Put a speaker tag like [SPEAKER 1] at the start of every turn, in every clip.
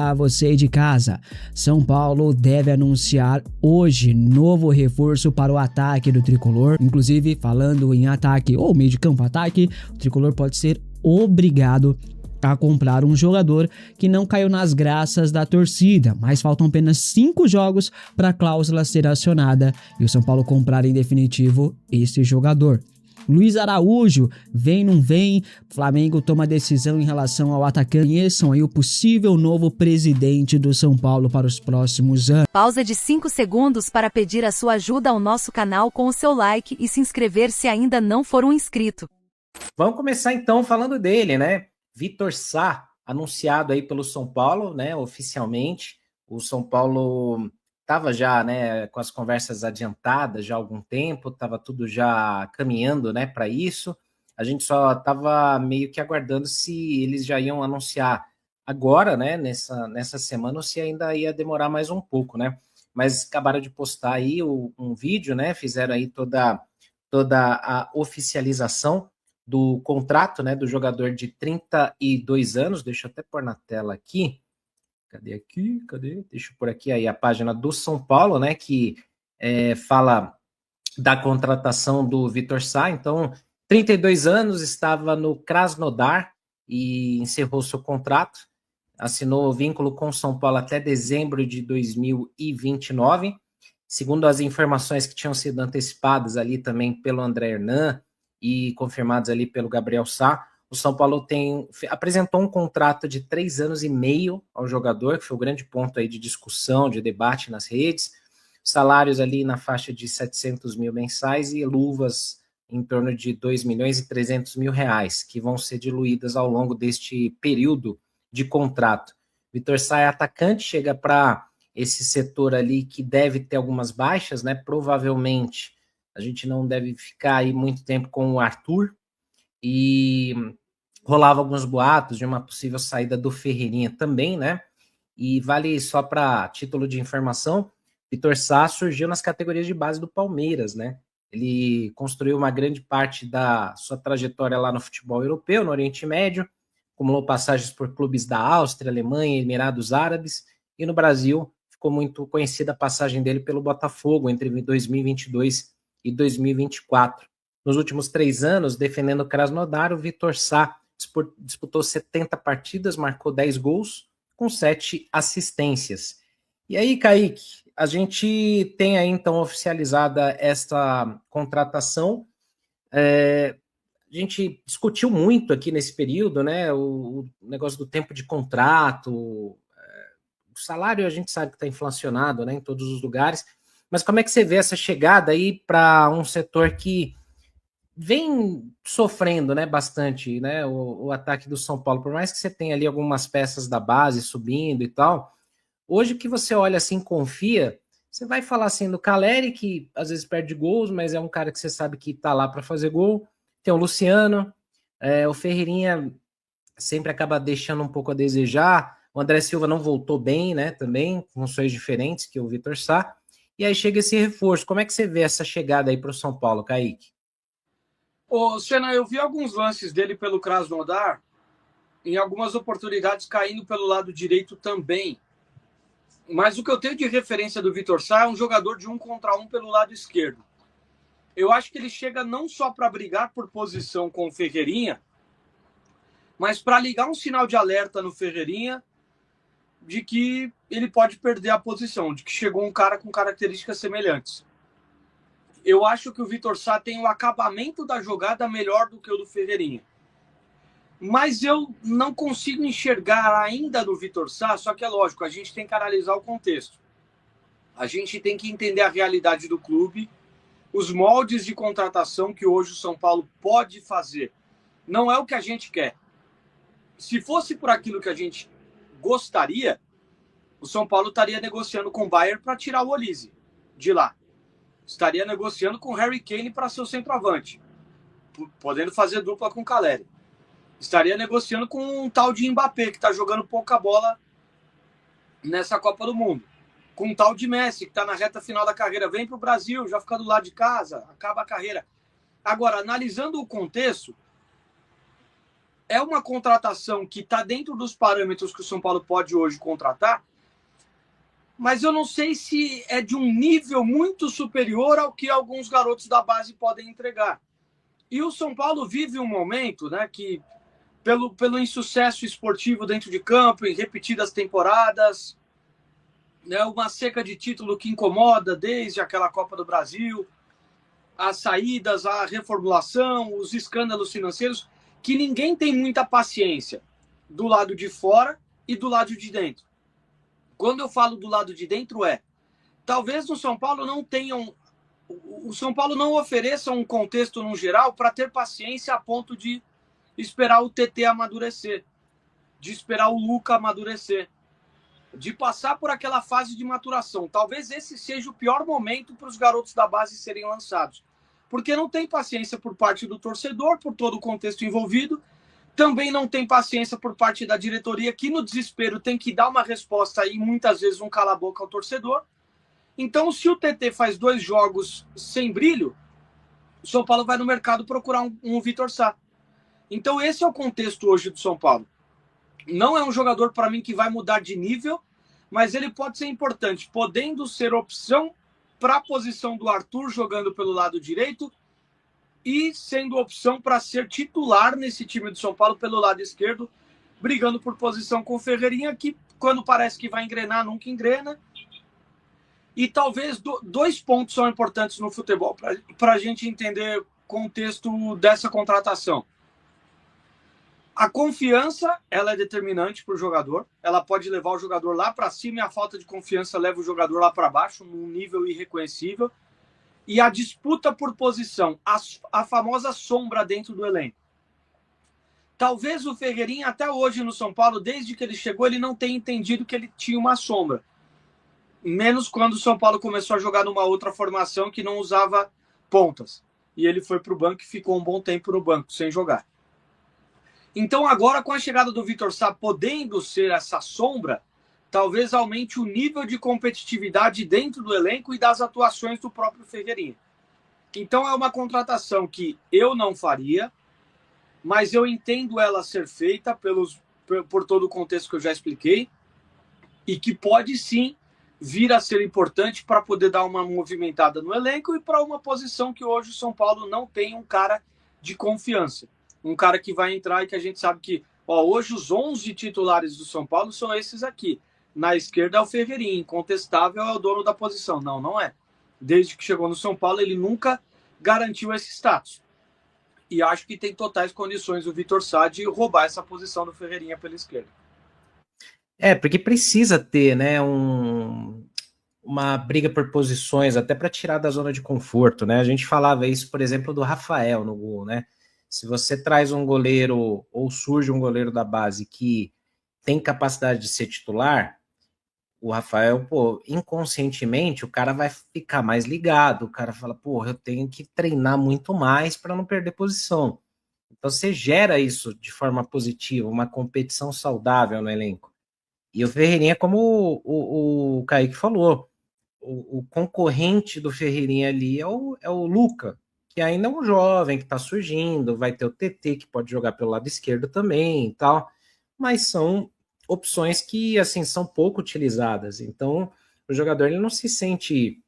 [SPEAKER 1] A você aí de casa, São Paulo deve anunciar hoje novo reforço para o ataque do Tricolor. Inclusive, falando em ataque ou meio de campo ataque, o Tricolor pode ser obrigado a comprar um jogador que não caiu nas graças da torcida, mas faltam apenas 5 jogos para a cláusula ser acionada e o São Paulo comprar em definitivo esse jogador. Luiz Araújo, vem, não vem, Flamengo toma decisão em relação ao atacante. Conheçam aí o possível novo presidente do São Paulo para os próximos anos.
[SPEAKER 2] Pausa de 5 segundos para pedir a sua ajuda ao nosso canal com o seu like e se inscrever se ainda não for um inscrito.
[SPEAKER 3] Vamos começar então falando dele, né? Vitor Sá, anunciado aí pelo São Paulo, né, oficialmente. O São Paulo estava já, né, com as conversas adiantadas já há algum tempo, estava tudo já caminhando, né, para isso. A gente só estava meio que aguardando se eles já iam anunciar agora, né, nessa semana, ou se ainda ia demorar mais um pouco, né? Mas acabaram de postar aí um vídeo, né? Fizeram aí toda a oficialização do contrato, né, do jogador de 32 anos. Deixa eu até pôr na tela aqui. Cadê? Deixa eu pôr aqui aí a página do São Paulo, né, que fala da contratação do Vitor Sá. Então, 32 anos, estava no Krasnodar e encerrou seu contrato. Assinou o vínculo com o São Paulo até dezembro de 2029. Segundo as informações que tinham sido antecipadas ali também pelo André Hernan e confirmados ali pelo Gabriel Sá, o São Paulo apresentou um contrato de 3 anos e meio ao jogador, que foi o grande ponto aí de discussão, de debate nas redes. Salários ali na faixa de 700 mil mensais e luvas em torno de 2 milhões e 300 mil reais, que vão ser diluídas ao longo deste período de contrato. Vitor Sá é atacante, chega para esse setor ali que deve ter algumas baixas, né? Provavelmente a gente não deve ficar aí muito tempo com o Arthur, e rolava alguns boatos de uma possível saída do Ferreirinha também, né? E vale só para título de informação, Vitor Sá surgiu nas categorias de base do Palmeiras, né? Ele construiu uma grande parte da sua trajetória lá no futebol europeu, no Oriente Médio, acumulou passagens por clubes da Áustria, Alemanha, Emirados Árabes, e no Brasil ficou muito conhecida a passagem dele pelo Botafogo entre 2022 e 2024. Nos últimos 3 anos, defendendo o Krasnodar, o Vitor Sá disputou 70 partidas, marcou 10 gols, com 7 assistências. E aí, Kaique, a gente tem aí então oficializada esta contratação. A gente discutiu muito aqui nesse período, né? O negócio do tempo de contrato, o salário a gente sabe que está inflacionado, né, em todos os lugares. Mas como é que você vê essa chegada aí para um setor que vem sofrendo, né, bastante, né, o ataque do São Paulo, por mais que você tenha ali algumas peças da base subindo e tal, hoje que você olha assim, confia, você vai falar assim do Caleri, que às vezes perde gols, mas é um cara que você sabe que tá lá para fazer gol, tem o Luciano, o Ferreirinha sempre acaba deixando um pouco a desejar, o André Silva não voltou bem, né, também, funções diferentes que o Vitor Sá, e aí chega esse reforço. Como é que você vê essa chegada aí para o São Paulo, Kaique?
[SPEAKER 4] Ô, Senna, eu vi alguns lances dele pelo Krasnodar, em algumas oportunidades caindo pelo lado direito também. Mas o que eu tenho de referência do Vitor Sá é um jogador de 1 contra 1 pelo lado esquerdo. Eu acho que ele chega não só para brigar por posição com o Ferreirinha, mas para ligar um sinal de alerta no Ferreirinha de que ele pode perder a posição, de que chegou um cara com características semelhantes. Eu acho que o Vitor Sá tem o acabamento da jogada melhor do que o do Ferreirinha. Mas eu não consigo enxergar ainda no Vitor Sá, só que é lógico, a gente tem que analisar o contexto. A gente tem que entender a realidade do clube, os moldes de contratação que hoje o São Paulo pode fazer. Não é o que a gente quer. Se fosse por aquilo que a gente gostaria, o São Paulo estaria negociando com o Bayern para tirar o Olise de lá. Estaria negociando com o Harry Kane para ser o centroavante, podendo fazer dupla com o Caleri. Estaria negociando com um tal de Mbappé, que está jogando pouca bola nessa Copa do Mundo. Com um tal de Messi, que está na reta final da carreira. Vem para o Brasil, já fica do lado de casa, acaba a carreira. Agora, analisando o contexto, é uma contratação que está dentro dos parâmetros que o São Paulo pode hoje contratar, mas eu não sei se é de um nível muito superior ao que alguns garotos da base podem entregar. E o São Paulo vive um momento, né, que pelo insucesso esportivo dentro de campo, em repetidas temporadas, né, uma seca de título que incomoda desde aquela Copa do Brasil, as saídas, a reformulação, os escândalos financeiros, que ninguém tem muita paciência do lado de fora e do lado de dentro. Quando eu falo do lado de dentro talvez no São Paulo não tenham, o São Paulo não ofereça um contexto no geral para ter paciência a ponto de esperar o TT amadurecer, de esperar o Luca amadurecer, de passar por aquela fase de maturação. Talvez esse seja o pior momento para os garotos da base serem lançados, porque não tem paciência por parte do torcedor, por todo o contexto envolvido, também não tem paciência por parte da diretoria, que no desespero tem que dar uma resposta e muitas vezes um cala-boca ao torcedor. Então, se o TT faz 2 jogos sem brilho, o São Paulo vai no mercado procurar um Vitor Sá. Então, esse é o contexto hoje do São Paulo. Não é um jogador, para mim, que vai mudar de nível, mas ele pode ser importante, podendo ser opção para a posição do Arthur jogando pelo lado direito e sendo opção para ser titular nesse time do São Paulo pelo lado esquerdo, brigando por posição com o Ferreirinha, que quando parece que vai engrenar, nunca engrena. E talvez 2 pontos são importantes no futebol para a gente entender o contexto dessa contratação. A confiança, ela é determinante para o jogador. Ela pode levar o jogador lá para cima e a falta de confiança leva o jogador lá para baixo, num nível irreconhecível. E a disputa por posição, a famosa sombra dentro do elenco. Talvez o Ferreirinha, até hoje no São Paulo, desde que ele chegou, ele não tenha entendido que ele tinha uma sombra. Menos quando o São Paulo começou a jogar numa outra formação que não usava pontas. E ele foi para o banco e ficou um bom tempo no banco, sem jogar. Então agora, com a chegada do Vitor Sá podendo ser essa sombra, talvez aumente o nível de competitividade dentro do elenco e das atuações do próprio Ferreirinha. Então é uma contratação que eu não faria, mas eu entendo ela ser feita por todo o contexto que eu já expliquei e que pode sim vir a ser importante para poder dar uma movimentada no elenco e para uma posição que hoje o São Paulo não tem um cara de confiança. Um cara que vai entrar e que a gente sabe que hoje os 11 titulares do São Paulo são esses aqui. Na esquerda é o Ferreirinha, incontestável é o dono da posição. Não, não é. Desde que chegou no São Paulo, ele nunca garantiu esse status. E acho que tem totais condições o Vitor Sá de roubar essa posição do Ferreirinha pela esquerda.
[SPEAKER 3] Porque precisa ter, né, uma briga por posições, até para tirar da zona de conforto, né? A gente falava isso, por exemplo, do Rafael no gol, né? Se você traz um goleiro, ou surge um goleiro da base que tem capacidade de ser titular, o Rafael, inconscientemente, o cara vai ficar mais ligado, o cara fala, eu tenho que treinar muito mais para não perder posição. Então você gera isso de forma positiva, uma competição saudável no elenco. E o Ferreirinha, como o Kaique falou, o concorrente do Ferreirinha ali é o Luca, que ainda é um jovem que está surgindo, vai ter o TT que pode jogar pelo lado esquerdo também e tal, mas são opções que, assim, são pouco utilizadas. Então, o jogador ele não se sente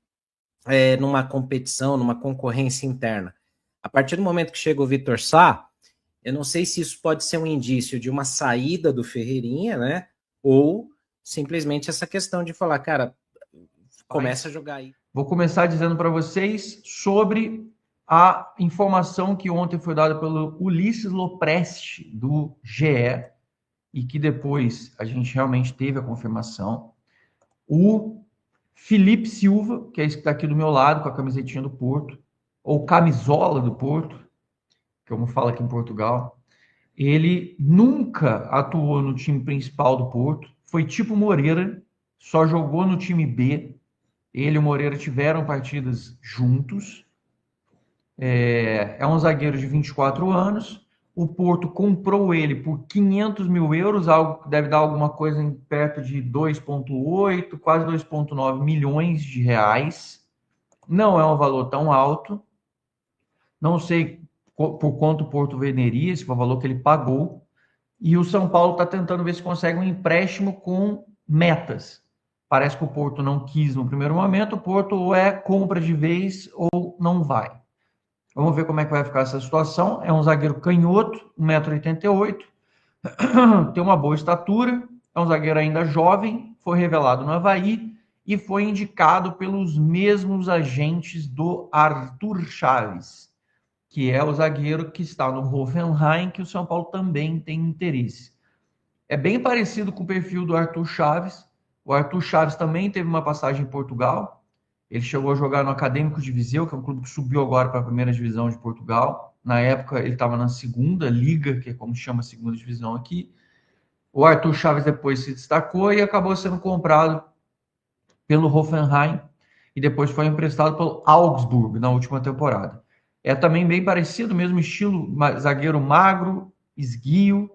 [SPEAKER 3] numa competição, numa concorrência interna. A partir do momento que chega o Vitor Sá, eu não sei se isso pode ser um indício de uma saída do Ferreirinha, né? Ou simplesmente essa questão de falar, cara, começa a jogar aí.
[SPEAKER 5] Vou começar dizendo para vocês sobre a informação que ontem foi dada pelo Ulisses Lopresti, do GE, e que depois a gente realmente teve a confirmação. O Felipe Silva, que é esse que está aqui do meu lado, com a camisetinha do Porto, ou camisola do Porto, como fala aqui em Portugal, ele nunca atuou no time principal do Porto, foi tipo Moreira, só jogou no time B. Ele e o Moreira tiveram partidas juntos. É um zagueiro de 24 anos. O Porto comprou ele por 500 mil euros, algo que deve dar alguma coisa em perto de 2,8, quase 2,9 milhões de reais. Não é um valor tão alto. Não sei por quanto o Porto venderia, esse foi o valor que ele pagou. E o São Paulo está tentando ver se consegue um empréstimo com metas. Parece que o Porto não quis no primeiro momento, o Porto ou é compra de vez ou não vai. Vamos ver como é que vai ficar essa situação. É um zagueiro canhoto, 1,88 m, tem uma boa estatura, é um zagueiro ainda jovem, foi revelado no Avaí e foi indicado pelos mesmos agentes do Arthur Chaves, que é o zagueiro que está no Hoffenheim, que o São Paulo também tem interesse. É bem parecido com o perfil do Arthur Chaves. O Arthur Chaves também teve uma passagem em Portugal. Ele chegou a jogar no Acadêmico de Viseu, que é um clube que subiu agora para a primeira divisão de Portugal. Na época, ele estava na segunda liga, que é como chama a segunda divisão aqui. O Arthur Chaves depois se destacou e acabou sendo comprado pelo Hoffenheim e depois foi emprestado pelo Augsburg na última temporada. É também bem parecido, mesmo estilo, zagueiro magro, esguio,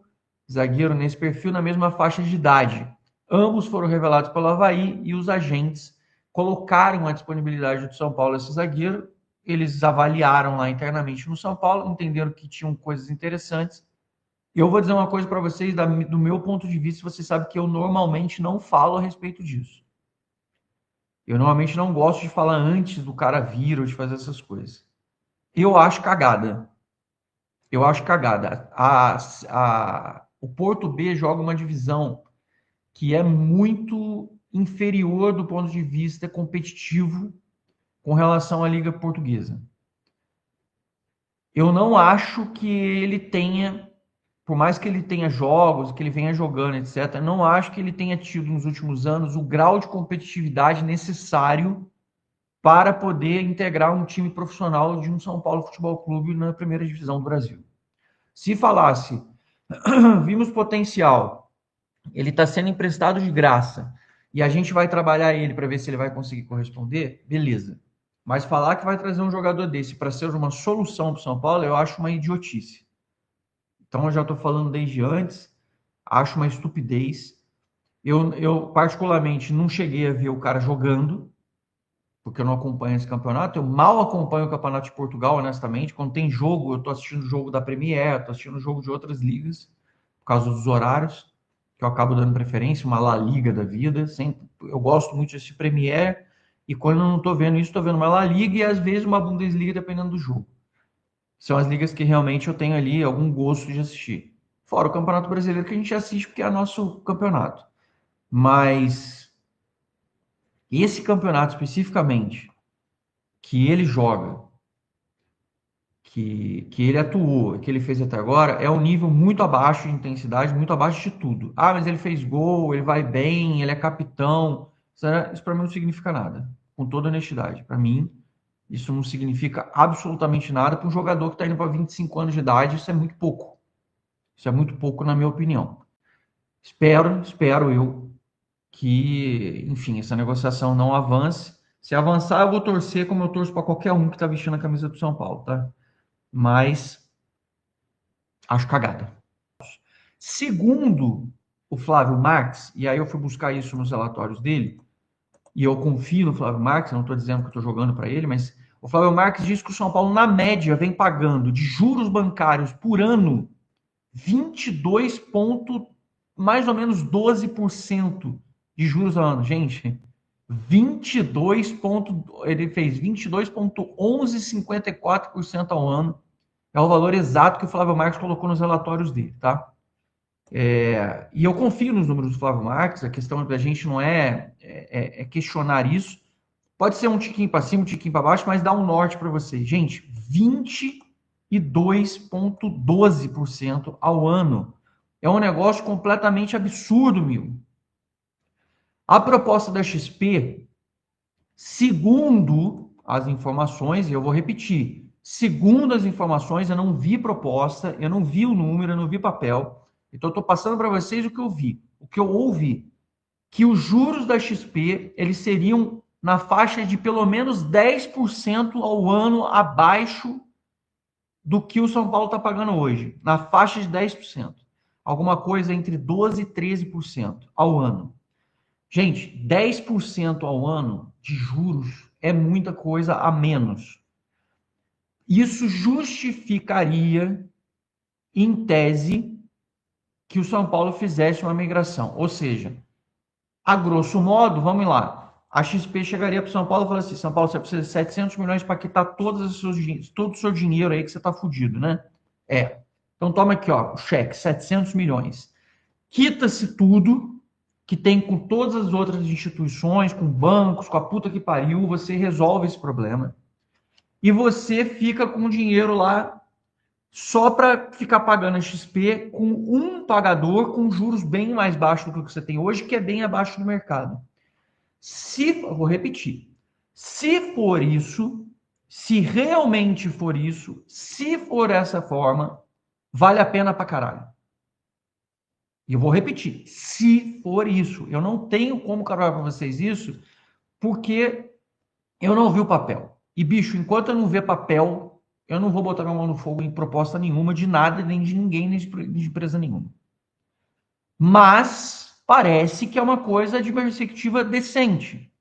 [SPEAKER 5] zagueiro nesse perfil, na mesma faixa de idade. Ambos foram revelados pelo Avaí e os agentes colocaram a disponibilidade do São Paulo esse zagueiro. Eles avaliaram lá internamente no São Paulo, entenderam que tinham coisas interessantes. Eu vou dizer uma coisa para vocês, do meu ponto de vista, você sabe que eu normalmente não falo a respeito disso. Eu normalmente não gosto de falar antes do cara vir ou de fazer essas coisas. Eu acho cagada. Eu acho cagada. O Porto B joga uma divisão que é muito inferior do ponto de vista competitivo com relação à Liga Portuguesa. Eu não acho que ele tenha, por mais que ele tenha jogos, que ele venha jogando, etc., não acho que ele tenha tido nos últimos anos o grau de competitividade necessário para poder integrar um time profissional de um São Paulo Futebol Clube na primeira divisão do Brasil. Se falasse, vimos potencial, ele está sendo emprestado de graça e a gente vai trabalhar ele para ver se ele vai conseguir corresponder, beleza. Mas falar que vai trazer um jogador desse para ser uma solução para o São Paulo, eu acho uma idiotice. Então, eu já estou falando desde antes, acho uma estupidez. Eu, particularmente, não cheguei a ver o cara jogando, porque eu não acompanho esse campeonato. Eu mal acompanho o Campeonato de Portugal, honestamente. Quando tem jogo, eu estou assistindo o jogo da Premier, estou assistindo o jogo de outras ligas, por causa dos horários, que eu acabo dando preferência, uma La Liga da vida. Sempre, eu gosto muito de assistir Premier, e quando eu não estou vendo isso, estou vendo uma La Liga e às vezes uma Bundesliga, dependendo do jogo. São as ligas que realmente eu tenho ali algum gosto de assistir. Fora o Campeonato Brasileiro, que a gente assiste porque é nosso campeonato. Mas esse campeonato especificamente, que ele joga, que ele atuou, que ele fez até agora, é um nível muito abaixo de intensidade, muito abaixo de tudo. Ah, mas ele fez gol, ele vai bem, ele é capitão. Isso para mim não significa nada, com toda honestidade. Para mim, isso não significa absolutamente nada para um jogador que está indo para 25 anos de idade. Isso é muito pouco. Isso é muito pouco, na minha opinião. Espero eu que, enfim, essa negociação não avance. Se avançar, eu vou torcer como eu torço para qualquer um que está vestindo a camisa do São Paulo, tá? Mas acho cagada. Segundo o Flávio Marques, e aí eu fui buscar isso nos relatórios dele, e eu confio no Flávio Marques, não estou dizendo que estou jogando para ele, mas o Flávio Marques diz que o São Paulo, na média, vem pagando de juros bancários por ano 22 ponto, mais ou menos 12% de juros ao ano. Gente, 22 ponto, ele fez 22,1154% ao ano. É o valor exato que o Flávio Marques colocou nos relatórios dele, tá? E eu confio nos números do Flávio Marques, a questão da gente não é questionar isso. Pode ser um tiquinho para cima, um tiquinho para baixo, mas dá um norte para vocês. Gente, 22,12% ao ano. É um negócio completamente absurdo, meu. A proposta da XP, segundo as informações, e eu vou repetir, segundo as informações, eu não vi proposta, eu não vi o número, eu não vi papel. Então, eu estou passando para vocês o que eu vi. O que eu ouvi, que os juros da XP, eles seriam na faixa de pelo menos 10% ao ano abaixo do que o São Paulo está pagando hoje. Na faixa de 10%. Alguma coisa entre 12% e 13% ao ano. Gente, 10% ao ano de juros é muita coisa a menos. Isso justificaria, em tese, que o São Paulo fizesse uma migração. Ou seja, a grosso modo, vamos lá, a XP chegaria para o São Paulo e falaria assim: São Paulo, você precisa de 700 milhões para quitar todo o seu dinheiro aí que você está fudido, né? Então toma aqui, ó, o cheque, 700 milhões. Quita-se tudo que tem com todas as outras instituições, com bancos, com a puta que pariu, você resolve esse problema. E você fica com o dinheiro lá só para ficar pagando a XP com um pagador com juros bem mais baixos do que você tem hoje, que é bem abaixo do mercado. Vou repetir, se for isso, se realmente for isso, se for essa forma, vale a pena pra caralho. E eu vou repetir, se for isso. Eu não tenho como cravar para vocês isso, porque eu não vi o papel. E, bicho, enquanto eu não ver papel, eu não vou botar minha mão no fogo em proposta nenhuma, de nada, nem de ninguém, nem de empresa nenhuma. Mas parece que é uma coisa de perspectiva decente.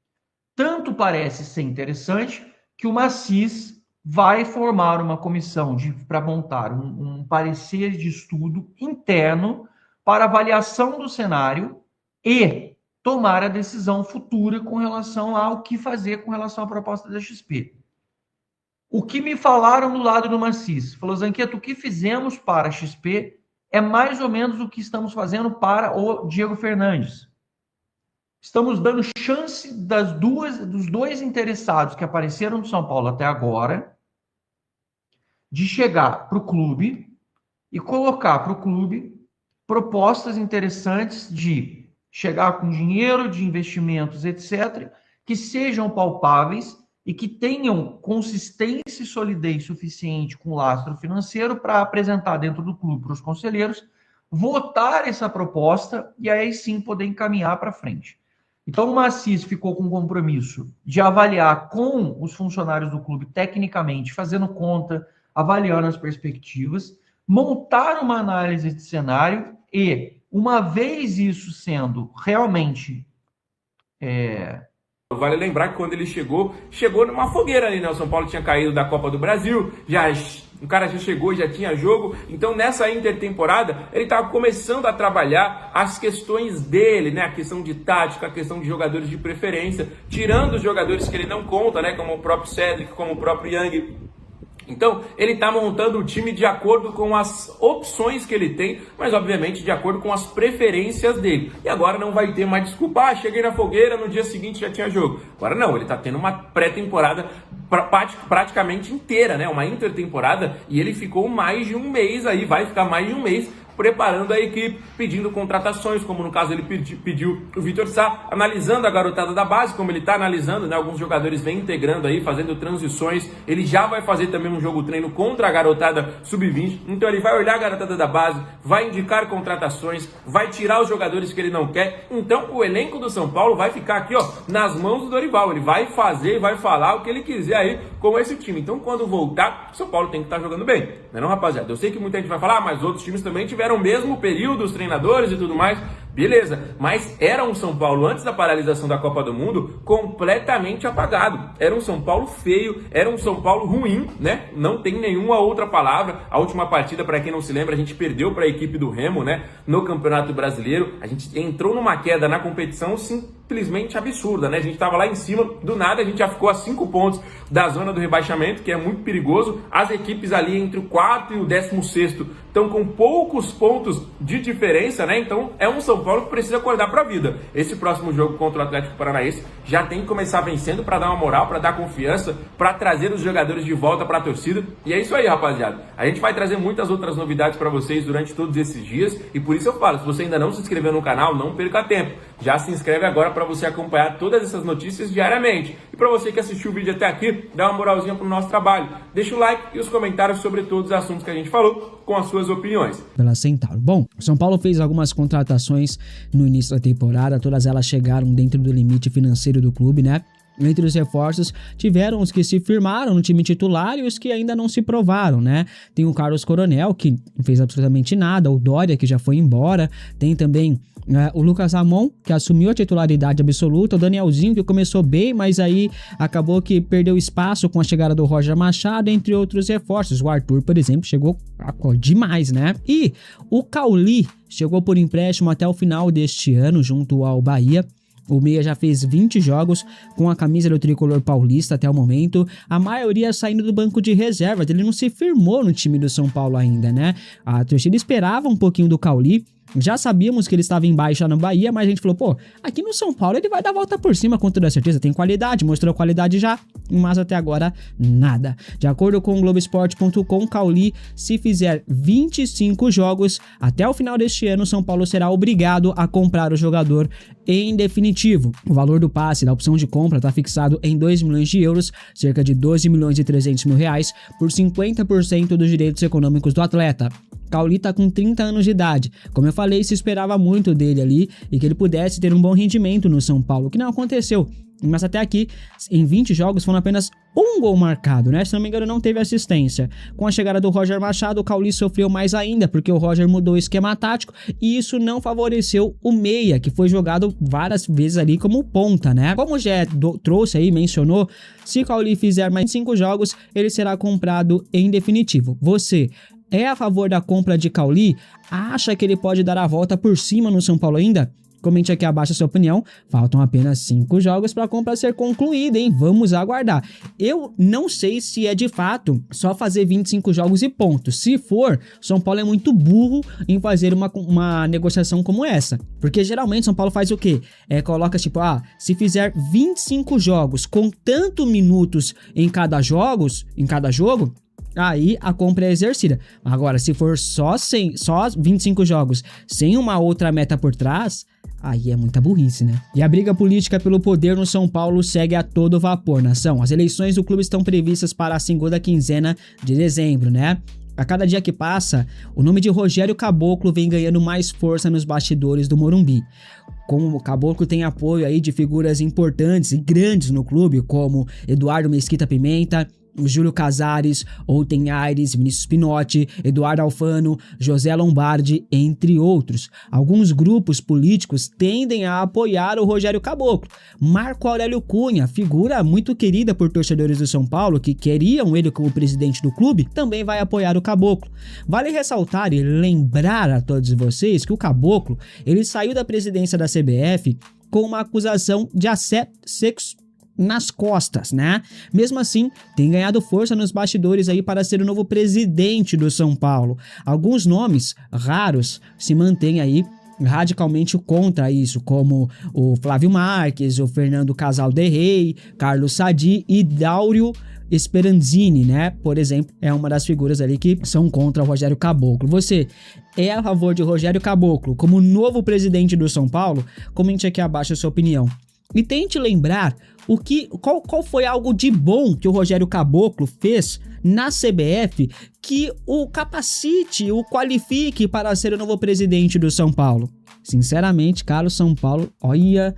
[SPEAKER 5] Tanto parece ser interessante que o Macis vai formar uma comissão para montar um parecer de estudo interno para avaliação do cenário e tomar a decisão futura com relação ao que fazer com relação à proposta da XP. O que me falaram do lado do Macis? Falou: Zanqueto, o que fizemos para a XP é mais ou menos o que estamos fazendo para o Diego Fernandes. Estamos dando chance dos dois interessados que apareceram do São Paulo até agora de chegar para o clube e colocar para o clube propostas interessantes de chegar com dinheiro, de investimentos, etc., que sejam palpáveis e que tenham consistência e solidez suficiente com o lastro financeiro para apresentar dentro do clube para os conselheiros, votar essa proposta e aí sim poder encaminhar para frente. Então o Macis ficou com o compromisso de avaliar com os funcionários do clube tecnicamente, fazendo conta, avaliando as perspectivas, montar uma análise de cenário e, uma vez isso sendo realmente...
[SPEAKER 6] Vale lembrar que quando ele chegou numa fogueira ali, né? O São Paulo tinha caído da Copa do Brasil, o cara já chegou, já tinha jogo. Então nessa intertemporada ele estava começando a trabalhar as questões dele, né? A questão de tática, a questão de jogadores de preferência, tirando os jogadores que ele não conta, né? Como o próprio Cedric, como o próprio Yang. Então, ele está montando o time de acordo com as opções que ele tem, mas obviamente de acordo com as preferências dele. E agora não vai ter mais desculpa: cheguei na fogueira, no dia seguinte já tinha jogo. Agora não, ele está tendo uma pré-temporada praticamente inteira, né? Uma intertemporada, e ele ficou mais de um mês aí, vai ficar mais de um mês preparando a equipe, pedindo contratações, como no caso ele pediu o Vitor Sá, analisando a garotada da base, como ele está analisando, né? Alguns jogadores vêm integrando aí, fazendo transições. Ele já vai fazer também um jogo treino contra a garotada sub-20, então ele vai olhar a garotada da base, vai indicar contratações, vai tirar os jogadores que ele não quer. Então o elenco do São Paulo vai ficar aqui, ó, nas mãos do Dorival. Ele vai fazer e vai falar o que ele quiser aí com esse time. Então quando voltar, o São Paulo tem que estar jogando bem, não é não, rapaziada? Eu sei que muita gente vai falar: mas outros times também tiveram o mesmo período, os treinadores e tudo mais. Beleza, mas era um São Paulo, antes da paralisação da Copa do Mundo, completamente apagado. Era um São Paulo feio, era um São Paulo ruim, né? Não tem nenhuma outra palavra. A última partida, para quem não se lembra, a gente perdeu para a equipe do Remo, né? No Campeonato Brasileiro. A gente entrou numa queda na competição simplesmente absurda, né? A gente estava lá em cima, do nada a gente já ficou a 5 pontos da zona do rebaixamento, que é muito perigoso. As equipes ali entre o 4º e o 16º estão com poucos pontos de diferença, né? Então é um São Paulo que precisa acordar para a vida. Esse próximo jogo contra o Atlético Paranaense já tem que começar vencendo para dar uma moral, para dar confiança, para trazer os jogadores de volta para a torcida. E é isso aí, rapaziada. A gente vai trazer muitas outras novidades para vocês durante todos esses dias, e por isso eu falo: se você ainda não se inscreveu no canal, não perca tempo. Já se inscreve agora para você acompanhar todas essas notícias diariamente. E para você que assistiu o vídeo até aqui, dá uma moralzinha pro nosso trabalho. Deixa o like e os comentários sobre todos os assuntos que a gente falou, com as suas opiniões.
[SPEAKER 1] Pela Centauro. Bom, o São Paulo fez algumas contratações no início da temporada, todas elas chegaram dentro do limite financeiro do clube, né? Entre os reforços, tiveram os que se firmaram no time titular e os que ainda não se provaram, né? Tem o Carlos Coronel, que não fez absolutamente nada, o Dória, que já foi embora, tem também o Lucas Ramon, que assumiu a titularidade absoluta, o Danielzinho, que começou bem, mas aí acabou que perdeu espaço com a chegada do Roger Machado, entre outros reforços. O Arthur, por exemplo, chegou demais, né? E o Cauli chegou por empréstimo até o final deste ano, junto ao Bahia. O meia já fez 20 jogos com a camisa do tricolor paulista até o momento, a maioria saindo do banco de reservas. Ele não se firmou no time do São Paulo ainda, né? A torcida esperava um pouquinho do Cauli. Já sabíamos que ele estava em baixa no Bahia, mas a gente falou, pô, aqui no São Paulo ele vai dar a volta por cima com toda certeza, tem qualidade, mostrou qualidade já, mas até agora nada. De acordo com o Globoesporte.com, Cauli, se fizer 25 jogos até o final deste ano, o São Paulo será obrigado a comprar o jogador em definitivo. O valor do passe da opção de compra está fixado em 2 milhões de euros, cerca de 12 milhões e 300 mil reais, por 50% dos direitos econômicos do atleta. Cauli tá com 30 anos de idade. Como eu falei, se esperava muito dele ali e que ele pudesse ter um bom rendimento no São Paulo, que não aconteceu. Mas até aqui, em 20 jogos, foram apenas um gol marcado, né? Se não me engano, não teve assistência. Com a chegada do Roger Machado, o Cauli sofreu mais ainda, porque o Roger mudou o esquema tático e isso não favoreceu o meia, que foi jogado várias vezes ali como ponta, né? Como o Gé trouxe aí, mencionou, se o Cauli fizer mais 5 jogos, ele será comprado em definitivo. Você é a favor da compra de Cauli? Acha que ele pode dar a volta por cima no São Paulo ainda? Comente aqui abaixo a sua opinião. Faltam apenas 5 jogos para a compra ser concluída, hein? Vamos aguardar. Eu não sei se é de fato só fazer 25 jogos e ponto. Se for, São Paulo é muito burro em fazer uma negociação como essa. Porque geralmente São Paulo faz o quê? Coloca tipo, se fizer 25 jogos com tanto minutos em cada jogo, aí a compra é exercida. Agora, se for só 25 jogos sem uma outra meta por trás, aí é muita burrice, né? E a briga política pelo poder no São Paulo segue a todo vapor, nação. As eleições do clube estão previstas para a segunda quinzena de dezembro, né? A cada dia que passa, o nome de Rogério Caboclo vem ganhando mais força nos bastidores do Morumbi. Como o Caboclo tem apoio aí de figuras importantes e grandes no clube, como Eduardo Mesquita Pimenta, o Júlio Casares, Outen Aires, Vinícius Pinotti, Eduardo Alfano, José Lombardi, entre outros. Alguns grupos políticos tendem a apoiar o Rogério Caboclo. Marco Aurélio Cunha, figura muito querida por torcedores do São Paulo que queriam ele como presidente do clube, também vai apoiar o Caboclo. Vale ressaltar e lembrar a todos vocês que o Caboclo, ele saiu da presidência da CBF com uma acusação de assédio sexual nas costas, né? Mesmo assim, tem ganhado força nos bastidores aí para ser o novo presidente do São Paulo. Alguns nomes raros se mantêm aí radicalmente contra isso, como o Flávio Marques, o Fernando Casal de Rey, Carlos Sadi e Dáurio Speranzini, né? Por exemplo, é uma das figuras ali que são contra o Rogério Caboclo. Você é a favor de Rogério Caboclo como novo presidente do São Paulo? Comente aqui abaixo a sua opinião. E tente lembrar qual foi algo de bom que o Rogério Caboclo fez na CBF que o capacite, o qualifique para ser o novo presidente do São Paulo. Sinceramente, cara, o São Paulo, olha,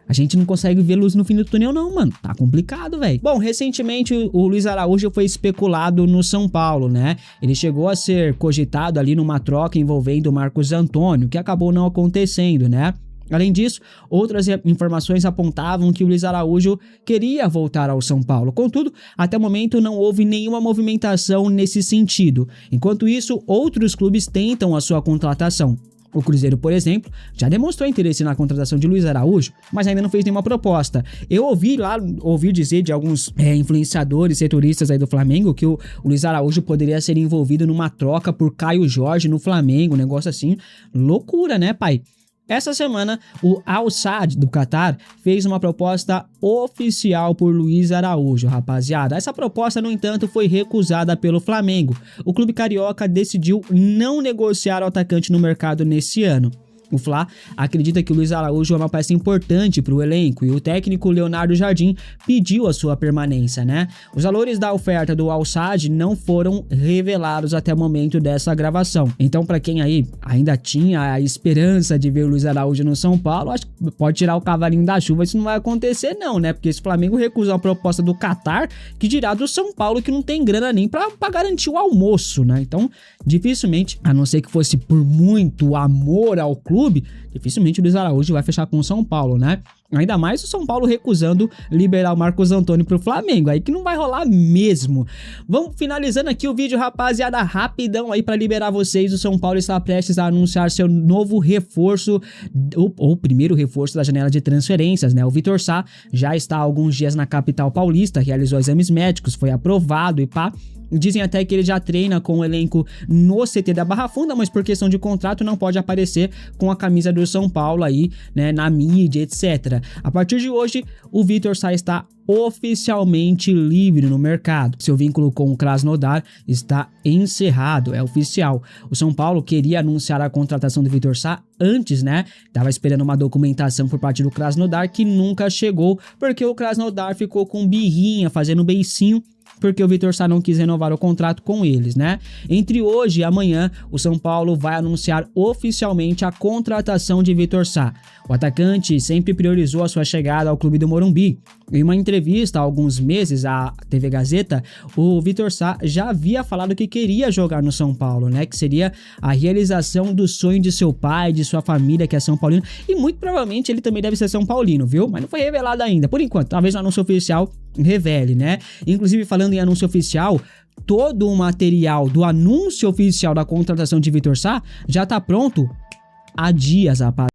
[SPEAKER 1] a gente não consegue ver luz no fim do túnel não, mano. Tá complicado, velho. Bom, recentemente o Luiz Araújo foi especulado no São Paulo, né? Ele chegou a ser cogitado ali numa troca envolvendo o Marcos Antônio, que acabou não acontecendo, né? Além disso, outras informações apontavam que o Luiz Araújo queria voltar ao São Paulo. Contudo, até o momento não houve nenhuma movimentação nesse sentido. Enquanto isso, outros clubes tentam a sua contratação. O Cruzeiro, por exemplo, já demonstrou interesse na contratação de Luiz Araújo, mas ainda não fez nenhuma proposta. Eu ouvi dizer de alguns influenciadores, setoristas aí do Flamengo, que o Luiz Araújo poderia ser envolvido numa troca por Caio Jorge no Flamengo, um negócio assim. Loucura, né, pai? Essa semana, o Al Sadd do Qatar fez uma proposta oficial por Luiz Araújo, rapaziada. Essa proposta, no entanto, foi recusada pelo Flamengo. O clube carioca decidiu não negociar o atacante no mercado nesse ano. O Fla acredita que o Luiz Araújo é uma peça importante para o elenco e o técnico Leonardo Jardim pediu a sua permanência, né? Os valores da oferta do Al Sadd não foram revelados até o momento dessa gravação. Então, para quem aí ainda tinha a esperança de ver o Luiz Araújo no São Paulo, acho que pode tirar o cavalinho da chuva, isso não vai acontecer não, né? Porque se o Flamengo recusar a proposta do Qatar, que dirá do São Paulo, que não tem grana nem para garantir o almoço, né? Então, dificilmente, a não ser que fosse por muito amor ao clube, dificilmente o Luiz Araújo vai fechar com o São Paulo, né? Ainda mais o São Paulo recusando liberar o Marcos Antônio pro Flamengo, aí que não vai rolar mesmo. Vamos finalizando aqui o vídeo, rapaziada, rapidão aí para liberar vocês. O São Paulo está prestes a anunciar seu novo reforço, ou primeiro reforço da janela de transferências, né? O Vitor Sá já está há alguns dias na capital paulista, realizou exames médicos, foi aprovado e pá. Dizem até que ele já treina com o elenco no CT da Barra Funda, mas por questão de contrato não pode aparecer com a camisa do São Paulo aí, né, na mídia, etc. A partir de hoje, o Vitor Sá está oficialmente livre no mercado. Seu vínculo com o Krasnodar está encerrado, é oficial. O São Paulo queria anunciar a contratação do Vitor Sá antes, né? Tava esperando uma documentação por parte do Krasnodar que nunca chegou, porque o Krasnodar ficou com birrinha, fazendo beicinho, porque o Vitor Sá não quis renovar o contrato com eles, né? Entre hoje e amanhã, o São Paulo vai anunciar oficialmente a contratação de Vitor Sá. O atacante sempre priorizou a sua chegada ao clube do Morumbi. Em uma entrevista há alguns meses à TV Gazeta, o Vitor Sá já havia falado que queria jogar no São Paulo, né? Que seria a realização do sonho de seu pai, de sua família, que é São Paulino. E muito provavelmente ele também deve ser São Paulino, viu? Mas não foi revelado ainda, por enquanto. Talvez no anúncio oficial revele, né? Inclusive, falando em anúncio oficial, todo o material do anúncio oficial da contratação de Vitor Sá já tá pronto há dias, rapaz.